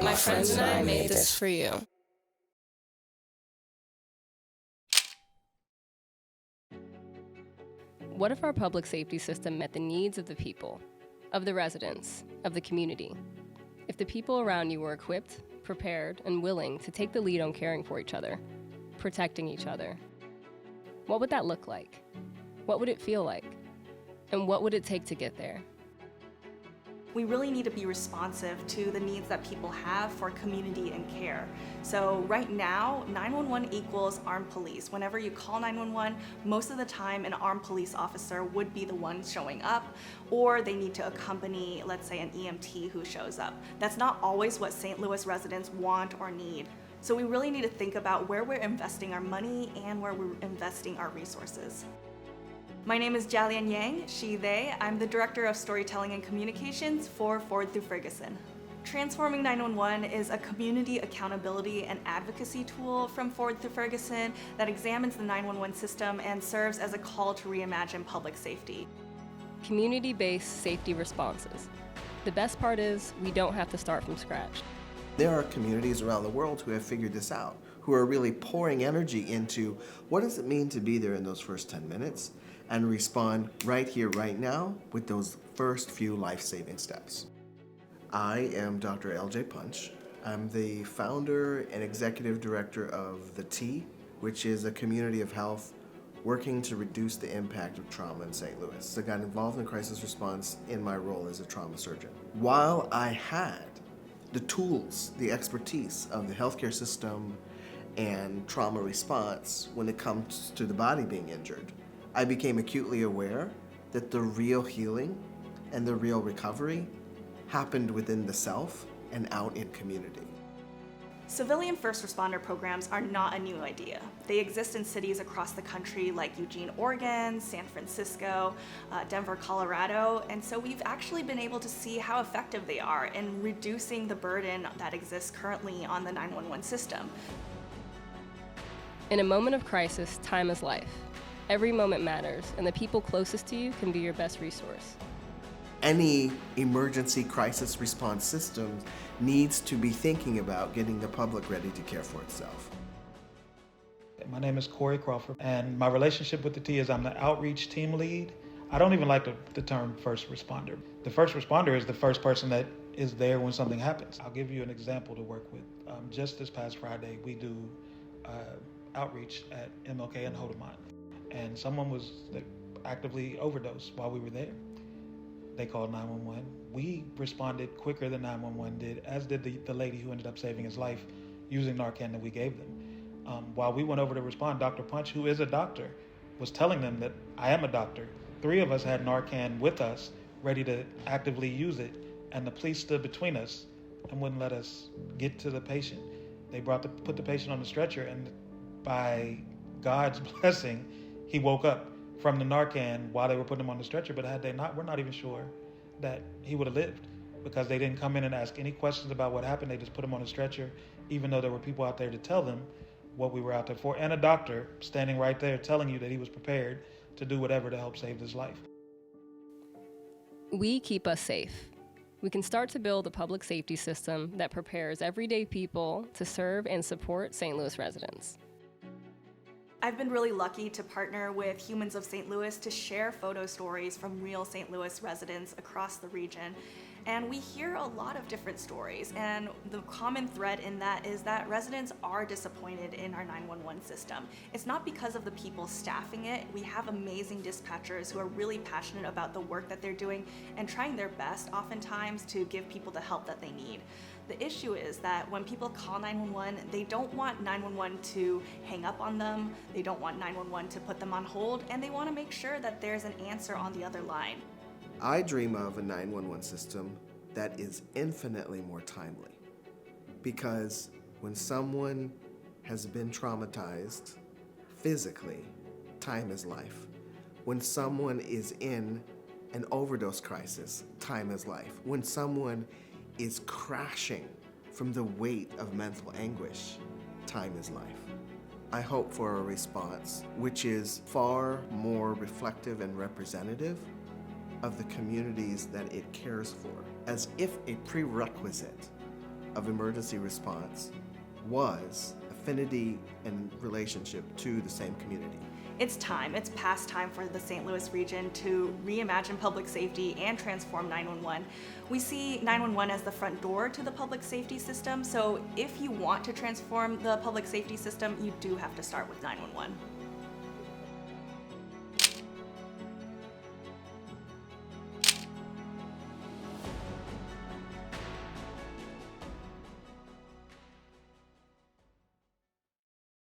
My friends and I made this for you. What if our public safety system met the needs of the people, of the residents, of the community? If the people around you were equipped, prepared, and willing to take the lead on caring for each other, protecting each other, what would that look like? What would it feel like? And what would it take to get there? We really need to be responsive to the needs that people have for community and care. So right now, 911 equals armed police. Whenever you call 911, most of the time an armed police officer would be the one showing up, or they need to accompany, let's say, an EMT who shows up. That's not always what St. Louis residents want or need. So we really need to think about where we're investing our money and where we're investing our resources. My name is Jialian Yang, she, they. I'm the Director of Storytelling and Communications for Ford through Ferguson. Transforming 911 is a community accountability and advocacy tool from Ford through Ferguson that examines the 911 system and serves as a call to reimagine public safety. Community-based safety responses. The best part is we don't have to start from scratch. There are communities around the world who have figured this out, who are really pouring energy into what does it mean to be there in those first 10 minutes and respond right here, right now with those first few life-saving steps. I am Dr. L.J. Punch. I'm the founder and executive director of The T, which is a community of health working to reduce the impact of trauma in St. Louis. I got involved in crisis response in my role as a trauma surgeon. While I had the tools, the expertise of the healthcare system and trauma response when it comes to the body being injured, I became acutely aware that the real healing and the real recovery happened within the self and out in community. Civilian first responder programs are not a new idea. They exist in cities across the country like Eugene, Oregon, San Francisco, Denver, Colorado, and so we've actually been able to see how effective they are in reducing the burden that exists currently on the 911 system. In a moment of crisis, time is life. Every moment matters, and the people closest to you can be your best resource. Any emergency crisis response system needs to be thinking about getting the public ready to care for itself. My name is Corey Crawford, and my relationship with the T is I'm the outreach team lead. I don't even like the term first responder. The first responder is the first person that is there when something happens. I'll give you an example to work with. Just this past Friday, we do outreach at MLK and Hodemont, and someone was actively overdosed while we were there. They called 911. We responded quicker than 911 did, as did the lady who ended up saving his life using Narcan that we gave them. While we went over to respond, Dr. Punch, who is a doctor, was telling them that I am a doctor. 3 of us had Narcan with us, ready to actively use it, and the police stood between us and wouldn't let us get to the patient. They put the patient on the stretcher, and by God's blessing, he woke up from the Narcan while they were putting him on the stretcher, but had they not, we're not even sure that he would have lived, because they didn't come in and ask any questions about what happened. They just put him on the stretcher, even though there were people out there to tell them what we were out there for, and a doctor standing right there telling you that he was prepared to do whatever to help save his life. We keep us safe. We can start to build a public safety system that prepares everyday people to serve and support St. Louis residents. I've been really lucky to partner with Humans of St. Louis to share photo stories from real St. Louis residents across the region. And we hear a lot of different stories, and the common thread in that is that residents are disappointed in our 911 system. It's not because of the people staffing it. We have amazing dispatchers who are really passionate about the work that they're doing and trying their best oftentimes to give people the help that they need. The issue is that when people call 911, they don't want 911 to hang up on them, they don't want 911 to put them on hold, and they want to make sure that there's an answer on the other line. I dream of a 911 system that is infinitely more timely, because when someone has been traumatized physically, time is life. When someone is in an overdose crisis, time is life. When someone is crashing from the weight of mental anguish, time is life. I hope for a response which is far more reflective and representative of the communities that it cares for, as if a prerequisite of emergency response was affinity and relationship to the same community. It's time, it's past time for the St. Louis region to reimagine public safety and transform 911. We see 911 as the front door to the public safety system, so if you want to transform the public safety system, you do have to start with 911.